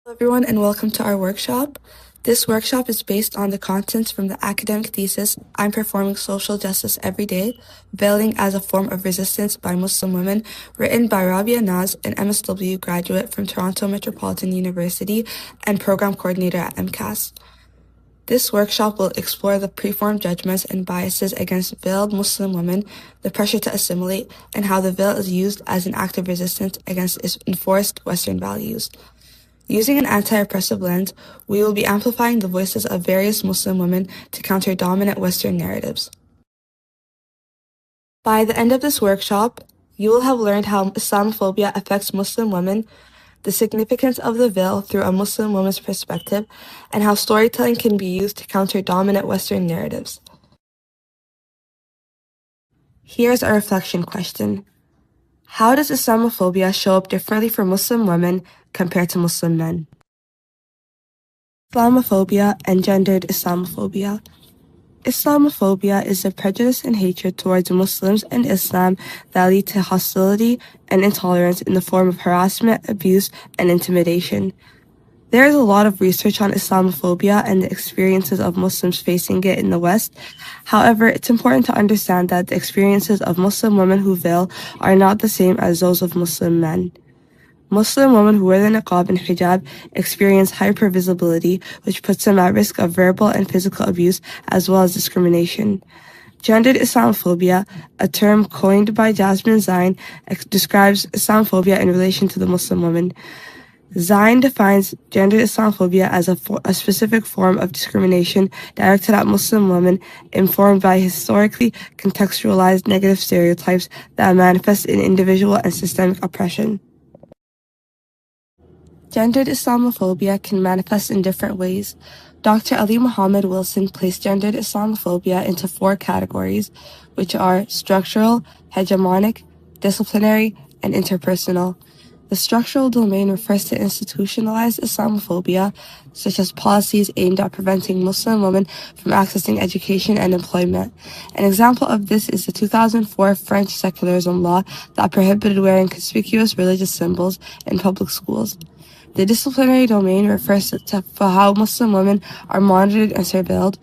Hello everyone and welcome to our workshop. This workshop is based on the contents from the academic thesis, I'm Performing Social Justice Every Day, Veiling as a Form of Resistance by Muslim Women, written by Rabia Naz, an MSW graduate from Toronto Metropolitan University and program coordinator at MCAS. This workshop will explore the preformed judgments and biases against veiled Muslim women, the pressure to assimilate, and how the veil is used as an act of resistance against enforced Western values. Using an anti-oppressive lens, we will be amplifying the voices of various Muslim women to counter dominant Western narratives. By the end of this workshop, you will have learned how Islamophobia affects Muslim women, the significance of the veil through a Muslim woman's perspective, and how storytelling can be used to counter dominant Western narratives. Here's a reflection question. How does Islamophobia show up differently for Muslim women compared to Muslim men? Islamophobia and gendered Islamophobia. Islamophobia is the prejudice and hatred towards Muslims and Islam that lead to hostility and intolerance in the form of harassment, abuse, and intimidation. There is a lot of research on Islamophobia and the experiences of Muslims facing it in the West. However, it's important to understand that the experiences of Muslim women who veil are not the same as those of Muslim men. Muslim women who wear the niqab and hijab experience hypervisibility, which puts them at risk of verbal and physical abuse as well as discrimination. Gendered Islamophobia, a term coined by Jasmine Zain, describes Islamophobia in relation to the Muslim woman. Zain defines gendered Islamophobia as a specific form of discrimination directed at Muslim women informed by historically contextualized negative stereotypes that manifest in individual and systemic oppression. Gendered Islamophobia can manifest in different ways. Dr. Ali Muhammad Wilson placed gendered Islamophobia into 4 categories, which are structural, hegemonic, disciplinary, and interpersonal. The structural domain refers to institutionalized Islamophobia, such as policies aimed at preventing Muslim women from accessing education and employment. An example of this is the 2004 French secularism law that prohibited wearing conspicuous religious symbols in public schools. The disciplinary domain refers to how Muslim women are monitored and surveilled.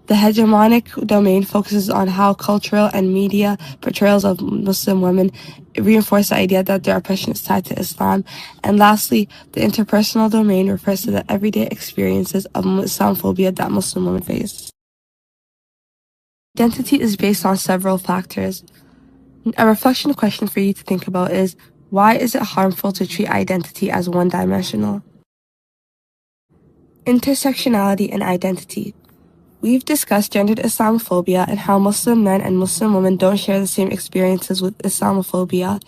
The hegemonic domain focuses on how cultural and media portrayals of Muslim women reinforce the idea that their oppression is tied to Islam. And lastly, the interpersonal domain refers to the everyday experiences of Islamophobia that Muslim women face. Identity is based on several factors. A reflection question for you to think about is, why is it harmful to treat identity as one-dimensional? Intersectionality and identity. We've discussed gendered Islamophobia and how Muslim men and Muslim women don't share the same experiences with Islamophobia.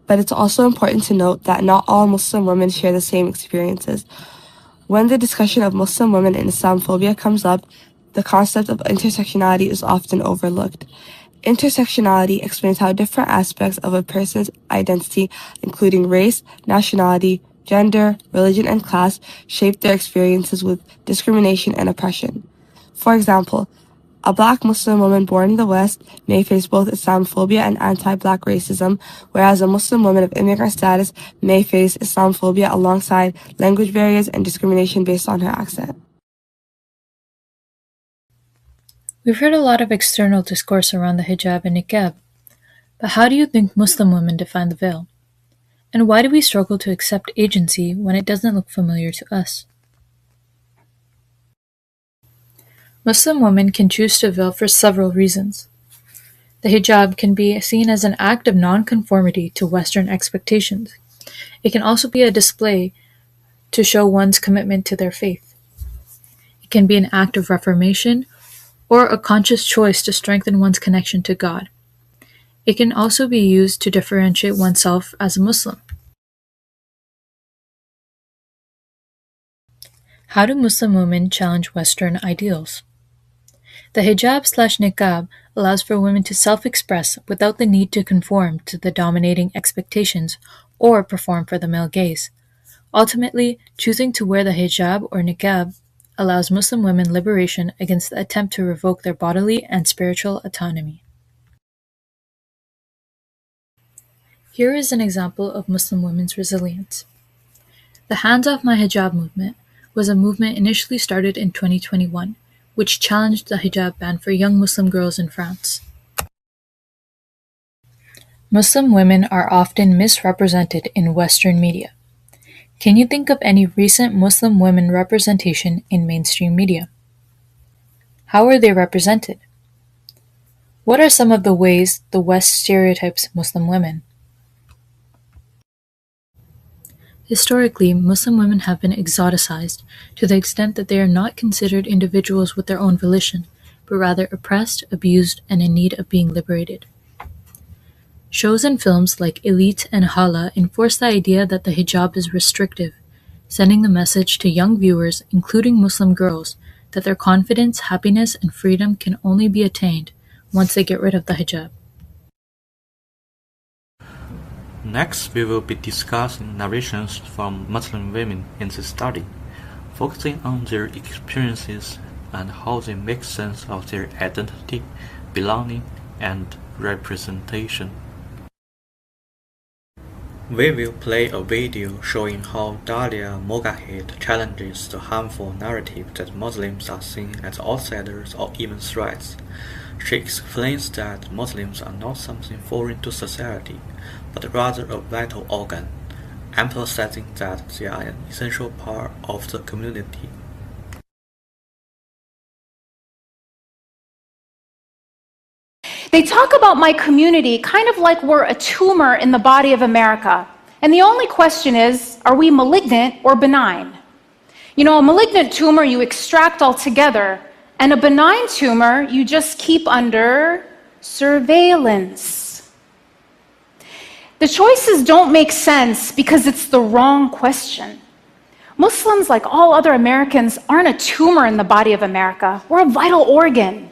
But it's also important to note that not all Muslim women share the same experiences. When the discussion of Muslim women and Islamophobia comes up, the concept of intersectionality is often overlooked. Intersectionality explains how different aspects of a person's identity, including race, nationality, gender, religion, and class, shape their experiences with discrimination and oppression. For example, a Black Muslim woman born in the West may face both Islamophobia and anti-Black racism, whereas a Muslim woman of immigrant status may face Islamophobia alongside language barriers and discrimination based on her accent. We've heard a lot of external discourse around the hijab and niqab, but how do you think Muslim women define the veil? And why do we struggle to accept agency when it doesn't look familiar to us? Muslim women can choose to veil for several reasons. The hijab can be seen as an act of nonconformity to Western expectations. It can also be a display to show one's commitment to their faith. It can be an act of reformation or a conscious choice to strengthen one's connection to God. It can also be used to differentiate oneself as a Muslim. How do Muslim women challenge Western ideals? The hijab/niqab allows for women to self-express without the need to conform to the dominating expectations or perform for the male gaze. Ultimately, choosing to wear the hijab or niqab allows Muslim women liberation against the attempt to revoke their bodily and spiritual autonomy. Here is an example of Muslim women's resilience. The Hands Off My Hijab movement was a movement initially started in 2021, which challenged the hijab ban for young Muslim girls in France. Muslim women are often misrepresented in Western media. Can you think of any recent Muslim women representation in mainstream media? How are they represented? What are some of the ways the West stereotypes Muslim women? Historically, Muslim women have been exoticized to the extent that they are not considered individuals with their own volition, but rather oppressed, abused, and in need of being liberated. Shows and films like Elite and Hala enforce the idea that the hijab is restrictive, sending the message to young viewers, including Muslim girls, that their confidence, happiness, and freedom can only be attained once they get rid of the hijab. Next, we will be discussing narrations from Muslim women in this study, focusing on their experiences and how they make sense of their identity, belonging, and representation. We will play a video showing how Dalia Mogahid challenges the harmful narrative that Muslims are seen as outsiders or even threats. She explains that Muslims are not something foreign to society, but rather a vital organ, emphasizing that they are an essential part of the community. They talk about my community kind of like we're a tumor in the body of America. And the only question is, are we malignant or benign? You know, a malignant tumor you extract altogether, and a benign tumor you just keep under surveillance. The choices don't make sense because it's the wrong question. Muslims, like all other Americans, aren't a tumor in the body of America. We're a vital organ.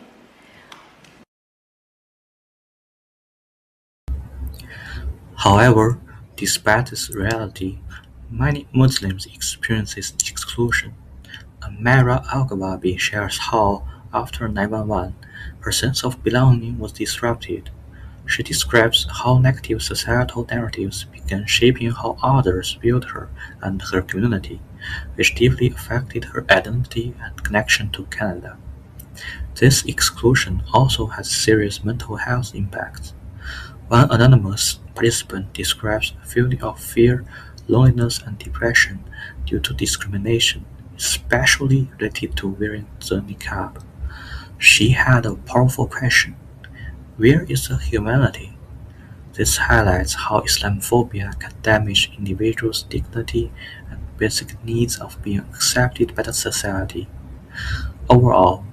However, despite this reality, many Muslims experience exclusion. Amira Al-Gawabi shares how, after 9/11, her sense of belonging was disrupted. She describes how negative societal narratives began shaping how others viewed her and her community, which deeply affected her identity and connection to Canada. This exclusion also has serious mental health impacts. One anonymous participant describes a feeling of fear, loneliness, and depression due to discrimination, especially related to wearing the niqab. She had a powerful question: where is the humanity? This highlights how Islamophobia can damage individuals' dignity and basic needs of being accepted by the society. Overall,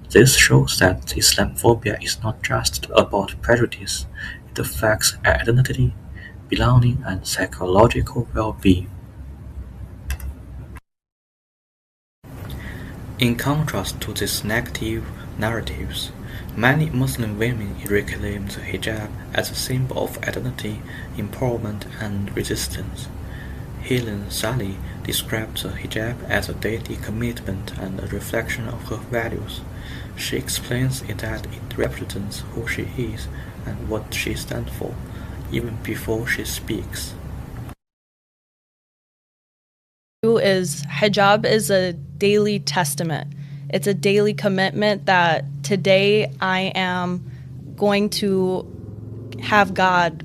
this shows that Islamophobia is not just about prejudice, it affects identity, belonging, and psychological well-being. In contrast to these negative narratives, many Muslim women reclaim the hijab as a symbol of identity, empowerment, and resistance. Helen Sally described the hijab as a daily commitment and a reflection of her values. She explains that it represents who she is and what she stands for, even before she speaks. Is hijab is a daily testament. It's a daily commitment that today I am going to have God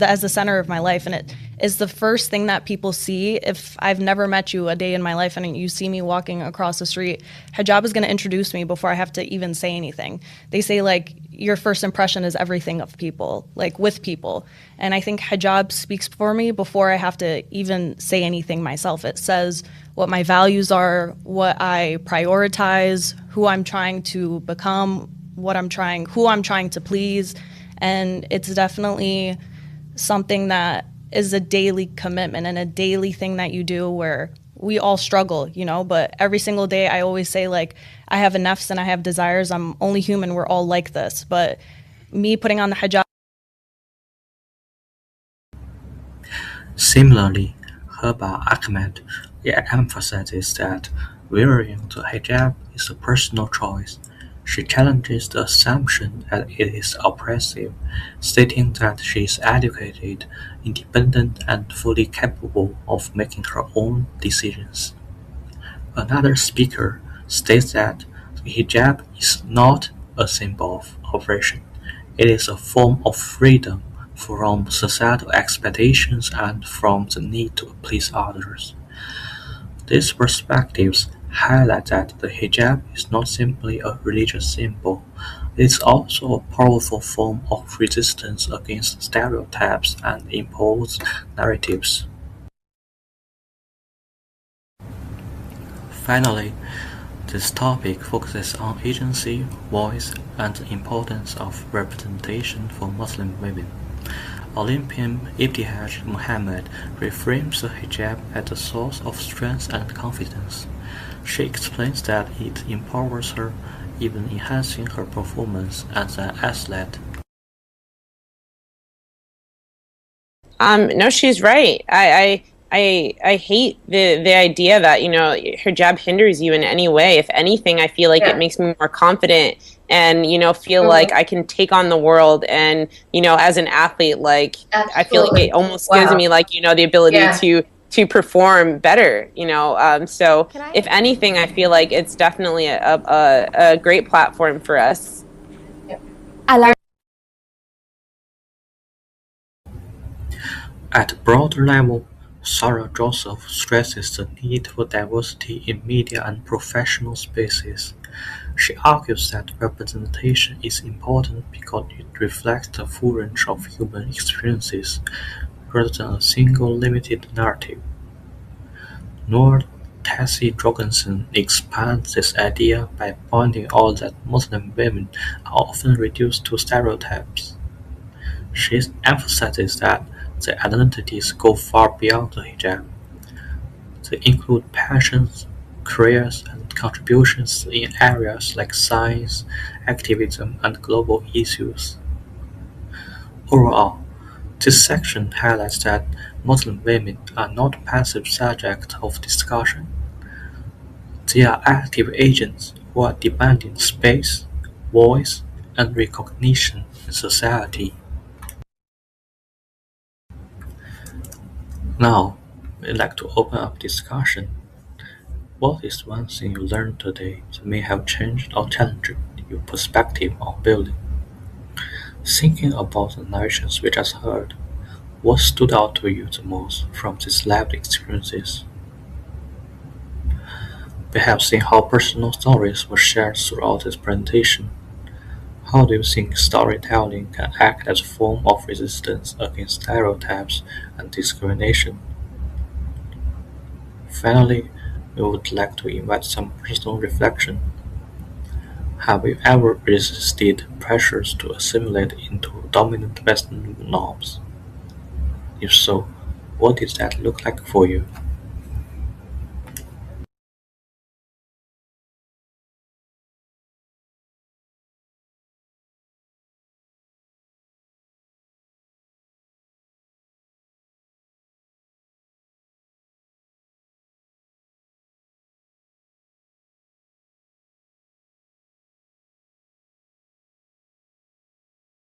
as the center of my life, and it is the first thing that people see. If I've never met you a day in my life and you see me walking across the street, hijab is going to introduce me before I have to even say anything. They say, like, your first impression is everything of people, like with people. And I think hijab speaks for me before I have to even say anything myself. It says what my values are, what I prioritize, who I'm trying to become, who I'm trying to please. And it's definitely something that is a daily commitment and a daily thing that you do where we all struggle, you know, but every single day I always say, like, I have a nafs and I have desires. I'm only human. We're all like this. But me putting on the hijab. Similarly, Heba Ahmed emphasizes that wearing the hijab is a personal choice, She challenges the assumption that it is oppressive, stating that she is educated, independent, and fully capable of making her own decisions. Another speaker states that the hijab is not a symbol of oppression, it is a form of freedom from societal expectations and from the need to please others. These perspectives highlight that the hijab is not simply a religious symbol, it is also a powerful form of resistance against stereotypes and imposed narratives. Finally, this topic focuses on agency, voice, and the importance of representation for Muslim women. Olympian Ibtihaj Muhammad reframes the hijab as a source of strength and confidence. She explains that it empowers her, even enhancing her performance as an athlete. No, she's right. I hate the idea that, hijab hinders you in any way. If anything, I feel like it makes me more confident and, feel like I can take on the world. And, as an athlete, like, I feel like it almost gives me, like, the ability to perform better, so if anything, I feel like it's definitely a great platform for us. At a broader level, Sarah Joseph stresses the need for diversity in media and professional spaces. She argues that representation is important because it reflects the full range of human experiences, rather than a single limited narrative. Nor Tessie Jorgensen expands this idea by pointing out that Muslim women are often reduced to stereotypes. She emphasizes that their identities go far beyond the hijab. They include passions, careers, and contributions in areas like science, activism, and global issues. Overall, this section highlights that Muslim women are not passive subjects of discussion. They are active agents who are demanding space, voice, and recognition in society. Now, we'd like to open up discussion. What is one thing you learned today that may have changed or challenged your perspective on building? Thinking about the narrations we just heard, what stood out to you the most from these lived experiences? We have seen how personal stories were shared throughout this presentation. How do you think storytelling can act as a form of resistance against stereotypes and discrimination? Finally, we would like to invite some personal reflection. Have you ever resisted pressures to assimilate into dominant Western norms? If so, what did that look like for you?